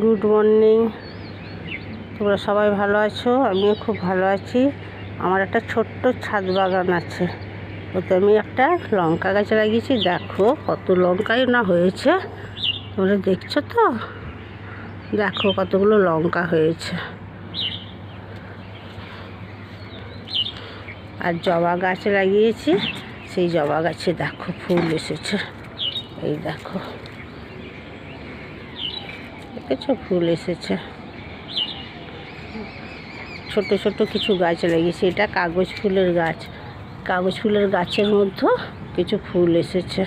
Good morning. তোমরা সবাই ভালো আছো? আমিও খুব ভালো আছি। আমার একটা ছোট্ট ছাদ বাগান আছে, ওতে আমি একটা লঙ্কা গাছ লাগিয়েছি। দেখো কত লঙ্কাই না হয়েছে, তোমরা দেখছো তো? দেখো কতগুলো লঙ্কা হয়েছে। আর জবা গাছ লাগিয়েছি, সেই জবা গাছে দেখো ফুল এসেছে। এই দেখো, দেখেছো ফুল এসেছে। ছোট ছোট কিছু গাছ লাগিয়েছি, এটা কাগজ ফুলের গাছ। কাগজ ফুলের গাছের মধ্যে কিছু ফুল এসেছে।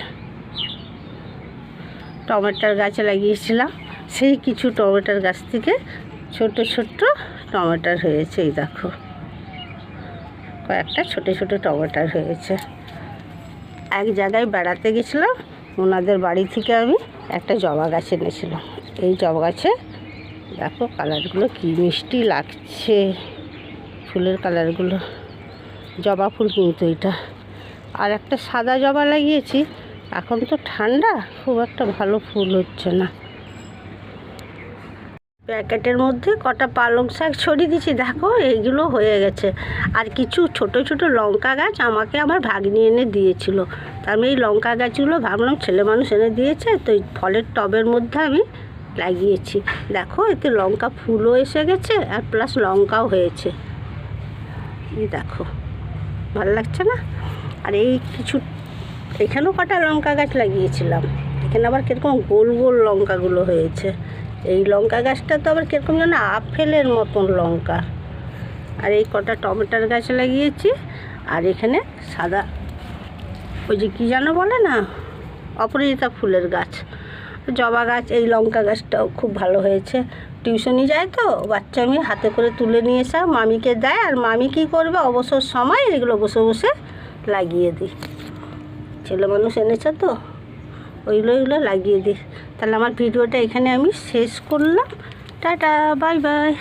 টমেটোর গাছ লাগিয়েছিলাম, সেই কিছু টমেটোর গাছ থেকে ছোট ছোট টমেটো হয়েছে। এই দেখো কয়েকটা ছোট ছোট টমেটো হয়েছে। এক জায়গায় বেড়াতে গেছিলাম, ওনাদের বাড়ি থেকে আমি একটা জবা গাছ এনেছিলাম। এই জবা গাছে দেখো কালারগুলো কি মিষ্টি লাগছে, ফুলের কালারগুলো। জবা ফুল কিন্তু এটা। আর একটা সাদা জবা লাগিয়েছি, এখন তো ঠান্ডা, খুব একটা ভালো ফুল হচ্ছে না। প্যাকেটের মধ্যে কটা পালং শাক ছড়িয়ে দিয়েছি, দেখো এইগুলো হয়ে গেছে। আর কিছু ছোট ছোট লঙ্কা গাছ আমাকে আমার ভাগ্নি এনে দিয়েছিল, তা আমি এই লঙ্কা গাছগুলো ভাবলাম ছেলে মানুষ এনে দিয়েছে, তো এই ফলের টবের মধ্যে আমি লাগিয়েছি। দেখো এতে লঙ্কা ফুলও এসে গেছে, আর প্লাস লঙ্কাও হয়েছে। এই দেখো ভালো লাগছে না? আর এই কিছু এখানেও কটা লঙ্কা গাছ লাগিয়েছিলাম, এখানে আবার কীরকম গোল গোল লঙ্কাগুলো হয়েছে। এই লঙ্কা গাছটা তো আবার কীরকম যেন আপেলের মতন লঙ্কা। আর এই কটা টমেটোর গাছ লাগিয়েছি। আর এখানে সাদা ওই যে কী যেন বলে না, অপরাজিতা ফুলের গাছ, জবা গাছ। এই লঙ্কা গাছটাও খুব ভালো হয়েছে। টিউশনি যায় তো বাচ্চা, আমি হাতে করে তুলে নিয়ে এসে মামিকে দেয়, আর মামি কী করবে অবসর সময় এগুলো বসে বসে লাগিয়ে দিই। ছেলে মানুষ এনেছে তো ওইগুলো লাগিয়ে দিই। তাহলে আমার ভিডিওটা এখানে আমি শেষ করলাম। Tata, bye bye.